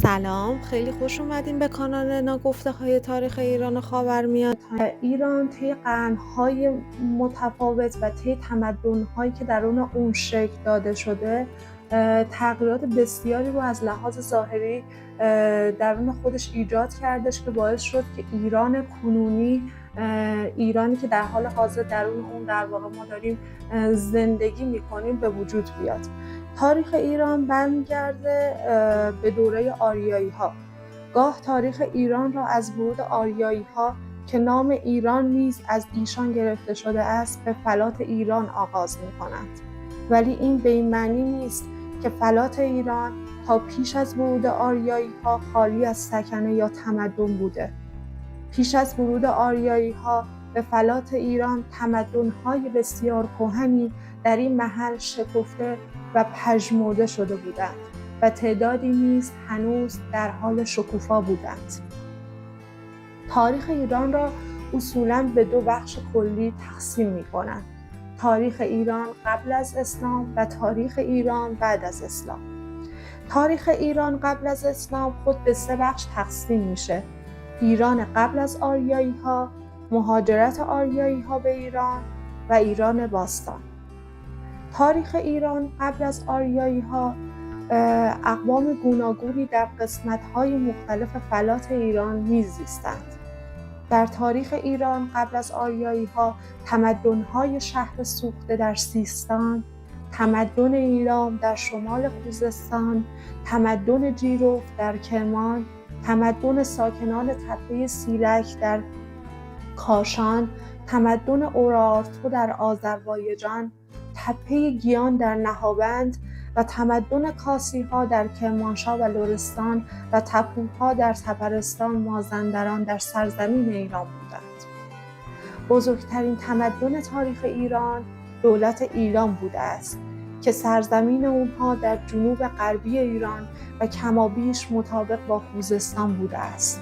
سلام، خیلی خوش اومدین به کانال ناگفته های تاریخ ایران و خاورمیانه. ایران طی قرن‌های متفاوت و طی تمدن‌هایی که درون اون شکل داده شده تغییرات بسیاری رو از لحاظ ظاهری درون خودش ایجاد کردش که باعث شد که ایران کنونی، ایرانی که در حال حاضر درون اون در واقع ما داریم زندگی میکنیم به وجود بیاد. تاریخ ایران برمیگرده به دوره آریایی ها. گاه تاریخ ایران را از ورود آریایی ها که نام ایران نیز از ایشان گرفته شده است به فلات ایران آغاز می کنند. ولی این به این معنی نیست که فلات ایران تا پیش از ورود آریایی ها خالی از سکنه یا تمدن بوده. پیش از ورود آریایی ها به فلات ایران تمدن های بسیار کهنی در این محل شکفته و پژمرده شده بودند و تعدادی نیز هنوز در حال شکوفا بودند. تاریخ ایران را اصولاً به دو بخش کلی تقسیم می‌کنند: تاریخ ایران قبل از اسلام و تاریخ ایران بعد از اسلام. تاریخ ایران قبل از اسلام خود به سه بخش تقسیم میشه: ایران قبل از آریایی ها، مهاجرت آریایی ها به ایران و ایران باستان. تاریخ ایران قبل از آریایی ها اقوام گوناگونی در قسمت‌های مختلف فلات ایران می‌زیستند. در تاریخ ایران قبل از آریایی ها تمدن‌های شهر سوخته در سیستان، تمدن ایلام در شمال خوزستان، تمدن جیروف در کرمان، تمدن ساکنان تپه سیلک در کاشان، تمدن اورارتو در آذربایجان، تپه گیان در نهاوند و تمدن کاسی‌ها در کرمانشاه و لرستان و تپوها در طبرستان مازندران در سرزمین ایران بودند. بزرگترین تمدن تاریخ ایران دولت ایلام بوده است که سرزمین اونها در جنوب غربی ایران و کمابیش مطابق با خوزستان بوده است.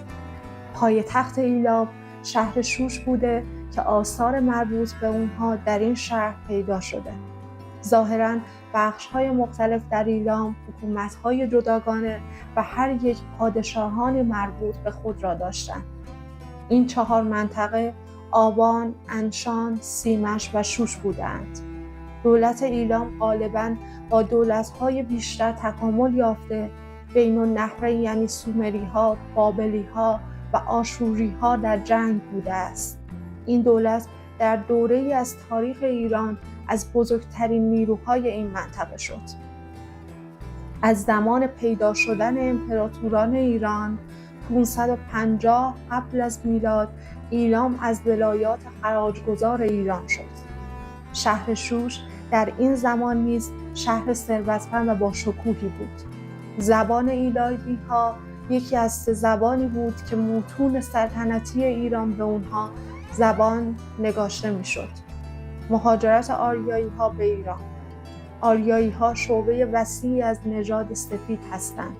پایتخت ایلام شهر شوش بوده که آثار مربوط به اونها در این شهر پیدا شده. ظاهراً بخش‌های مختلف در ایلام حکومت‌های جداگانه و هر یک پادشاهان مربوط به خود را داشتند. این چهار منطقه آبان، انشان، سیمش و شوش بودند. دولت ایلام غالباً با دولت‌های بیشتر تکامل یافته بین النهرین یعنی سومری‌ها، بابلی‌ها و آشوری‌ها در جنگ بوده است. این دولت در دوره‌ای از تاریخ ایران از بزرگترین نیروهای این منطقه شد. از زمان پیدا شدن امپراتوران ایران 550 قبل از میلاد ایلام از ولایات خراجگزار ایران شد. شهر شوش در این زمان نیز شهر ثروتمند و با شکوهی بود. زبان ایلامی ها یکی از سه زبانی بود که متون سلطنتی ایران به اونها زبان نگاشته میشد. مهاجرت آریایی ها به ایران. آریایی ها شعبه وسیعی از نژاد سفید هستند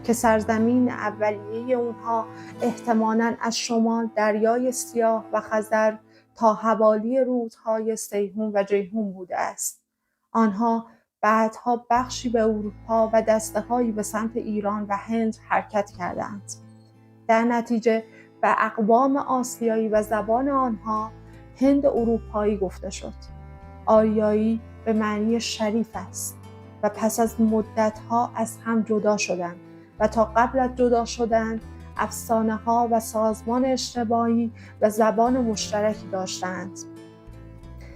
که سرزمین اولیه اونها احتمالاً از شمال دریای سیاه و خزر تا حوالی رودهای سیحون و جیحون بوده است. آنها بعدها بخشی به اروپا و دسته‌هایی به سمت ایران و هند حرکت کردند. در نتیجه به اقوام آسیایی و زبان آنها هند اروپایی گفته شد. آریایی به معنی شریف است و پس از مدت‌ها از هم جدا شدند و تا قبل از جدا شدن افسانه‌ها و سازمان اجتماعی و زبان مشترکی داشتند.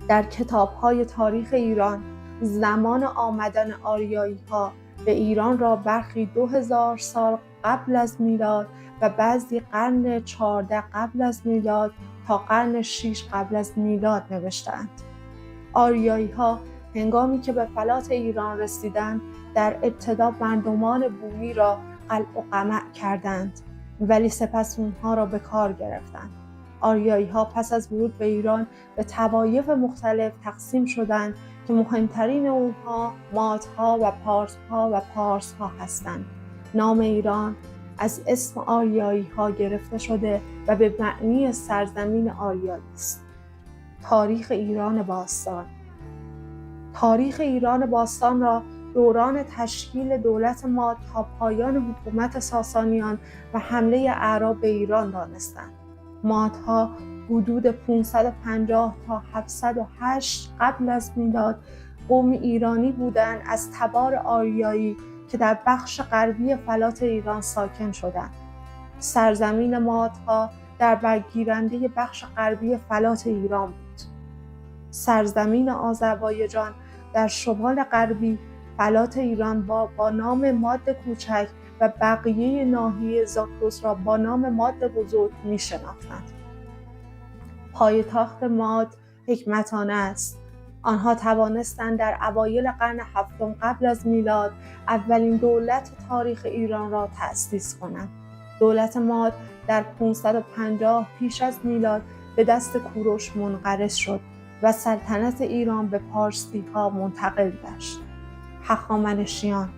در کتاب‌های تاریخ ایران زمان آمدن آریایی‌ها به ایران را برخی 2000 سال قبل از میلاد و بعضی قرن 14 قبل از میلاد تا قرن 6 قبل از میلاد نوشتند. آریایی‌ها هنگامی که به فلات ایران رسیدند در ابتدا مردمان بومی را قلع و قمع کردند ولی سپس اونها را به کار گرفتند. آریایی‌ها پس از ورود به ایران به طوایف مختلف تقسیم شدند که مهمترین اونها مادها و پارس‌ها هستند. نام ایران از اسم آریایی‌ها گرفته شده و به معنی سرزمین آریایی است. تاریخ ایران باستان. تاریخ ایران باستان را دوران تشکیل دولت ماد تا پایان حکومت ساسانیان و حمله اعراب به ایران دانستند. مادها حدود 550 تا 708 قبل از میلاد قوم ایرانی بودند از تبار آریایی که در بخش غربی فلات ایران ساکن شدند. سرزمین مادها در برگیرنده بخش غربی فلات ایران بود. سرزمین آذربایجان در شمال غربی فلات ایران با نام ماد کوچک و بقیه ناحیه زاگرس را با نام ماد بزرگ می شناختند. پایتخت ماد حکمتانه است. آنها توانستند در اوایل قرن هفتم قبل از میلاد اولین دولت تاریخ ایران را تأسیس کنند. دولت ماد در 550 پیش از میلاد به دست کوروش منقرض شد و سلطنت ایران به پارسی‌ها منتقل گشت. هخامنشیان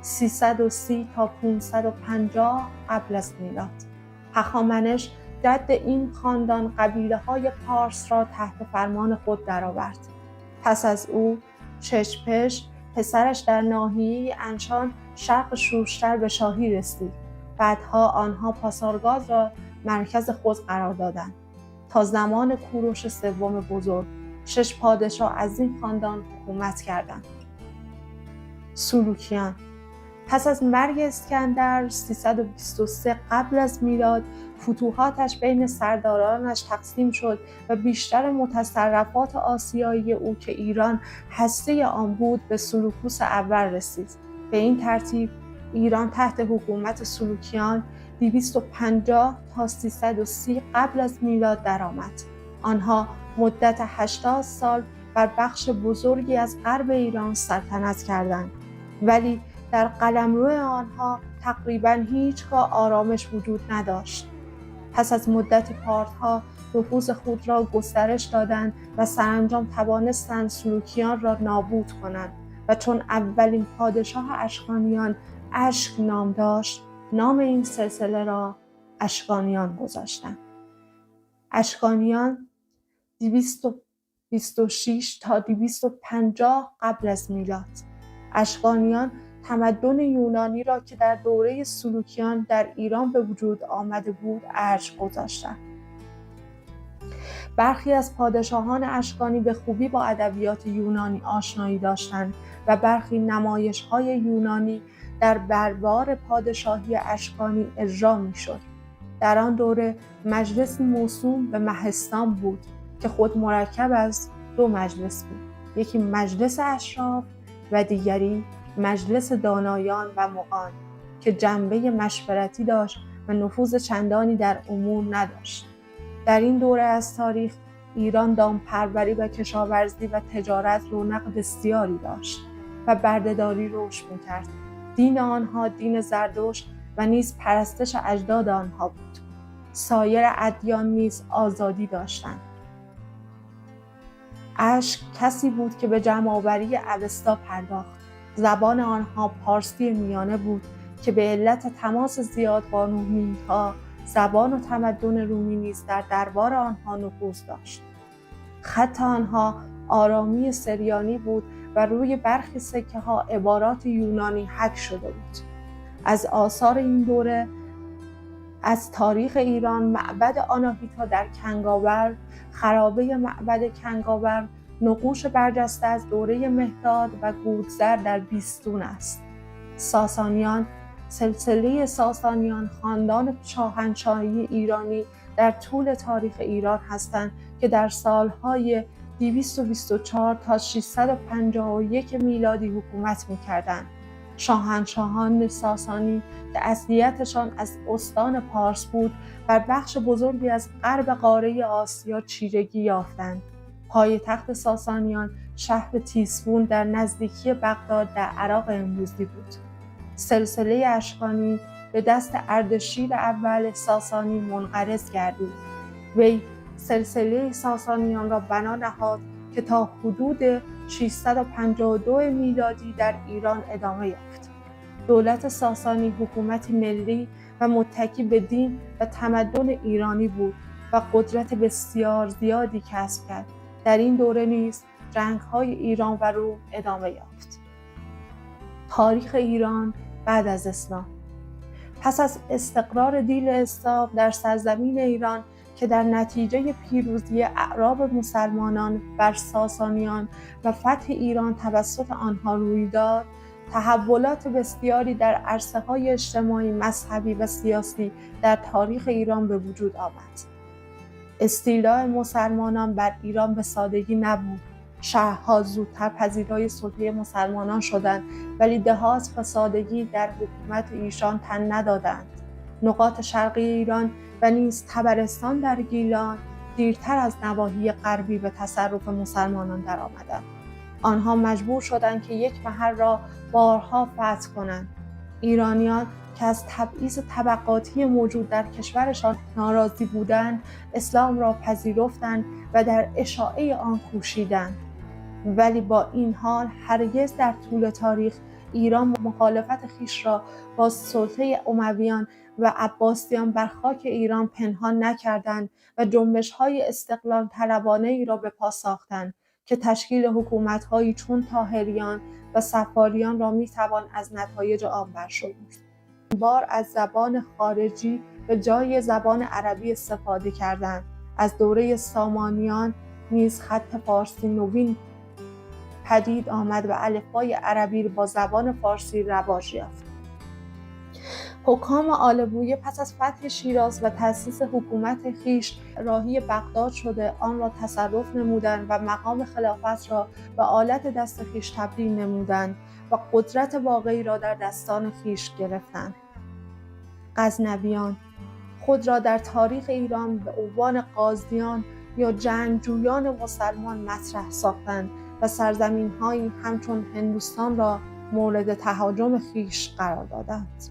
330 تا 550 قبل از میلاد. هخامنش جد این خاندان قبیله‌های پارس را تحت فرمان خود درآورد. پس از او چشپش پسرش در ناحیه انشان شرق شورشتر به شاهی رسید. بعدها آنها پاسارگاد را مرکز خود قرار دادند. تا زمان کوروش سوم بزرگ 6 پادشاه از این خاندان حکومت کردند. سلوکیان پس از مرگ اسکندر 323 قبل از میلاد فتوحاتش بین سردارانش تقسیم شد و بیشتر متصرفات آسیایی او که ایران هسته آن بود به سلوکوس اول رسید. به این ترتیب ایران تحت حکومت سلوکیان 250 تا 330 قبل از میلاد درآمد. آنها مدت 80 سال بر بخش بزرگی از غرب ایران سلطنت کردند، ولی در قلمرو آنها تقریباً هیچگاه آرامش وجود نداشت. پس از مدت پارتها نفوذ خود را گسترش دادند و سرانجام توانستند سلوکیان را نابود کنند و چون اولین پادشاه اشکانیان اشک نام داشت، نام این سلسله را اشکانیان گذاشتند. اشکانیان 226 تا 250 قبل از میلاد. اشکانیان تمدن یونانی را که در دوره سلوکیان در ایران به وجود آمده بود ارج گذاشتند. برخی از پادشاهان اشکانی به خوبی با ادبیات یونانی آشنایی داشتند و برخی نمایش‌های یونانی در دربار پادشاهی اشکانی اجرا می‌شد. در آن دوره مجلسی موسوم به مهستان بود که خود مرکب از 2 مجلس بود. یکی مجلس اشراف و دیگری مجلس دانایان و مغان که جنبه مشورتی داشت و نفوذ چندانی در امور نداشت. در این دوره از تاریخ ایران دامپروری و کشاورزی و تجارت رونق بسیاری داشت و بردهداری رشد می‌کرد. دین آنها دین زردشت و نیز پرستش اجداد آنها بود. سایر ادیان نیز آزادی داشتند. اشک کسی بود که به جمع‌آوری اوستا پرداخت. زبان آنها پارسی میانه بود که به علت تماس زیاد با رومی‌ها، زبان و تمدن رومی نیز در دربار آنها نفوذ داشت. خط آنها آرامی سریانی بود و روی برخی سکه‌ها عبارات یونانی حک شده بود. از آثار این دوره از تاریخ ایران معبد آناهیتا در کنگاور، خرابه معبد کنگاور، نقوش برجسته از دوره مهداد و گودزر در بیستون است. ساسانیان، سلسله ساسانیان خاندان شاهنشاهی ایرانی در طول تاریخ ایران هستند که در سالهای 224 تا 651 میلادی حکومت می‌کردند. شاهنشاهان ساسانی که اصلیتشان از استان پارس بود بر بخش بزرگی از غرب قاره آسیا چیرگی یافتند. پایتخت ساسانیان شهر تیسفون در نزدیکی بغداد در عراق امروزی بود. سلسله اشکانی به دست اردشیر اول ساسانی منقرض گردید. وی سلسله ساسانیان را بنا نهاد که تا حدود 652 میلادی در ایران ادامه یافت. دولت ساسانی حکومتی ملی و متکی به دین و تمدن ایرانی بود و قدرت بسیار زیادی کسب کرد. در این دوره نیز جنگ‌های ایران و روم ادامه یافت. تاریخ ایران بعد از اسلام. پس از استقرار دیل اسلام در سرزمین ایران که در نتیجه پیروزی اعراب مسلمانان بر ساسانیان و فتح ایران توسط آنها روی داد، تحولات بسیاری در عرصه‌های اجتماعی، مذهبی و سیاسی در تاریخ ایران به وجود آمد. استیلاء مسلمانان بر ایران به سادگی نبود. شهرها زودتر پذیرای سلطه مسلمانان شدند، ولی دهات به سادگی در حکومت ایشان تن ندادند. نقاط شرقی ایران و نیز طبرستان در گیلان دیرتر از نواحی غربی به تصرف مسلمانان درآمدند. آنها مجبور شدند که یک محل را بارها فتح کنند. ایرانیان که از تبعیض طبقاتی موجود در کشورشان ناراضی بودند، اسلام را پذیرفتند و در اشاعه آن کوشیدند. ولی با این حال هرگز در طول تاریخ ایران مخالفت خویش را با سلطه امویان و عباسیان بر خاک ایران پنهان نکردند و جنبش‌های استقلال طلبانه ای را به پا ساختند که تشکیل حکومت‌هایی چون طاهریان و صفاریان را می‌توان از نتایج آن برشمرد. بار از زبان خارجی به جای زبان عربی استفاده کردند. از دوره سامانیان نیز خط فارسی نوین پدید آمد و الفبای عربی با زبان فارسی رواج یافت. حکام آل بویه پس از فتح شیراز و تأسیس حکومت خویش راهی بغداد شده آن را تصرف نمودند و مقام خلافت را به آلت دست خویش تبدیل نمودند و قدرت واقعی را در دستان خویش گرفتند. غزنویان خود را در تاریخ ایران به عنوان قاضیان یا جنگجویان مسلمان مطرح ساختند و سرزمین‌هایی همچون هندوستان را مورد تهاجم خویش قرار دادند.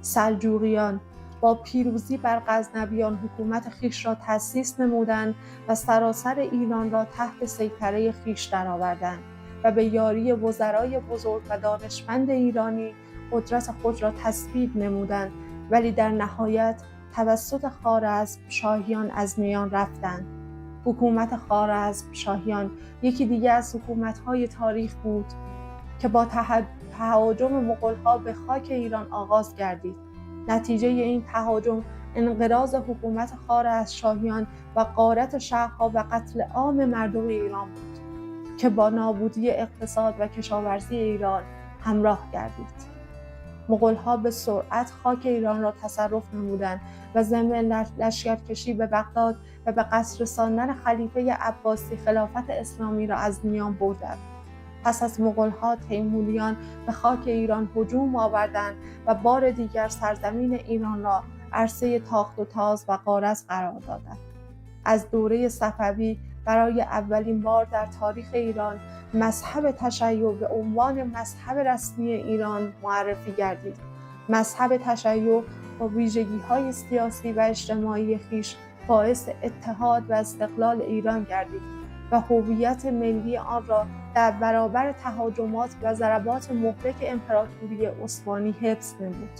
سلجوقیان با پیروزی بر غزنویان حکومت خویش را تأسیس نمودند و سراسر ایران را تحت سیطره خویش درآوردند و به یاری وزرای بزرگ و دانشمند ایرانی قدرت خود را تثبیت نمودند، ولی در نهایت توسط خوارزمشاهیان از میان رفتند. حکومت خوارزمشاهیان یکی دیگر از حکومت‌های تاریخ بود که با تهاجم مغول‌ها به خاک ایران آغاز گردید. نتیجه این تهاجم انقراض حکومت خوارزمشاهیان و غارت شهرها و قتل عام مردم ایران بود که با نابودی اقتصاد و کشاورزی ایران همراه گردید. مغول‌ها به سرعت خاک ایران را تصرف نمودند و ضمن لشکرکشی به بغداد و به قصر رساندن خلیفه عباسی خلافت اسلامی را از میان بردند. پس از مغول‌ها تیموریان به خاک ایران هجوم آوردند و بار دیگر سرزمین ایران را عرصه تاخت و تاز و غارت قرار دادند. از دوره صفوی برای اولین بار در تاریخ ایران مذهب تشیع به عنوان مذهب رسمی ایران معرفی گردید. مذهب تشیع با ویژگی‌های سیاسی و اجتماعی خویش باعث اتحاد و استقلال ایران گردید و هویت ملی آن را در برابر تهاجمات و ضربات مهلک امپراتوری عثمانی حفظ نمود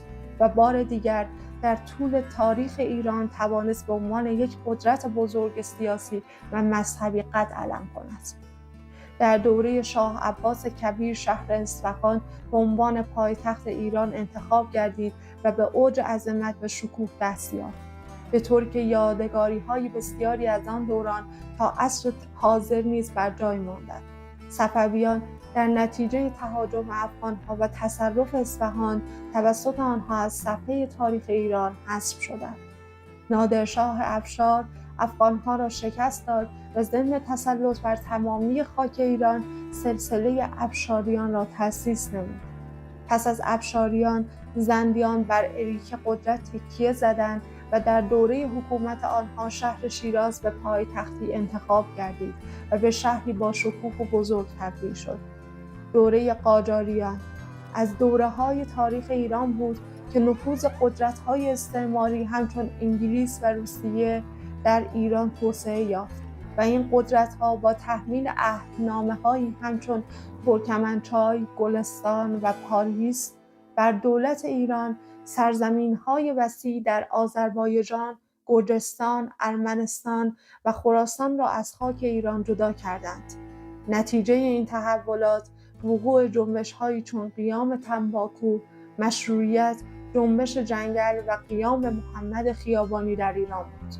و بار دیگر در طول تاریخ ایران توانست به عنوان یک قدرت بزرگ سیاسی و مذهبی قد علم کند. در دوره شاه عباس کبیر شهر اصفهان به عنوان پایتخت ایران انتخاب گردید و به اوج عظمت و شکوه دست یافت، به طوری که یادگاری‌های بسیاری از آن دوران تا عصر حاضر نیز بر جای ماندند. صفویان در نتیجه تهاجم افغان‌ها و تصرف اصفهان توسط آنها از صفحه تاریخ ایران حذف شدند. نادرشاه افشار افغان‌ها را شکست داد و ضمن تسلط بر تمامی خاک ایران سلسله افشاریان را تأسیس نمود. پس از افشاریان زندیان بر اریک قدرت تکیه زدند و در دوره حکومت آنها شهر شیراز به پایتختی انتخاب گردید و به شهری با شکوه و بزرگ تبدیل شد. دوره قاجاریان از دوره‌های تاریخ ایران بود که نفوذ قدرت‌های استعماری همچون انگلیس و روسیه در ایران توسعه یافت و این قدرت‌ها با تحمیل عهدنامه‌هایی همچون ترکمنچای، گلستان و پاریس بر دولت ایران سرزمین‌های وسیع در آذربایجان، گرجستان، ارمنستان و خراسان را از خاک ایران جدا کردند. نتیجه این تحولات وقوع جنبش‌هایی چون قیام تنباکو، مشروعیت، جنبش جنگل و قیام محمد خیابانی در ایران بود.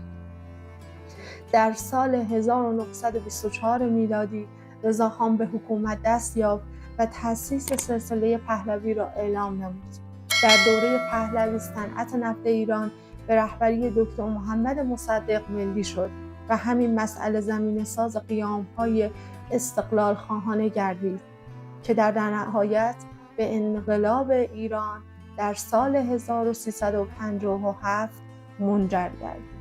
در سال 1924 میلادی رضاخان به حکومت دست یافت و تأسیس سلسله پهلوی را اعلام نمود. در دوره پهلوی صنعت نفت ایران به رهبری دکتر محمد مصدق ملی شد و همین مسئله زمینه‌ساز قیام‌های استقلال خواهانه گردید که در نهایت به انقلاب ایران در سال 1357 منجر گردید.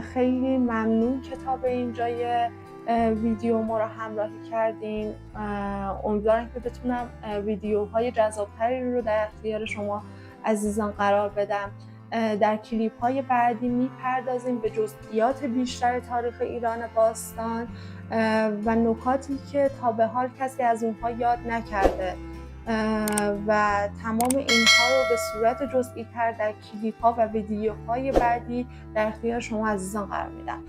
خیلی ممنون که تا به اینجای ویدیو ما را همراهی کردین. امیدوارم که بتونم ویدیوهای جذابتری رو در اختیار شما عزیزان قرار بدم. در کلیپ های بعدی میپردازیم به جزئیات بیشتر تاریخ ایران باستان و نکاتی که تا به حال کسی از اونها یاد نکرده و تمام اینها رو به صورت جزئی تر در کلیپ ها و ویدیوهای بعدی در اختیار شما عزیزان قرار میدم.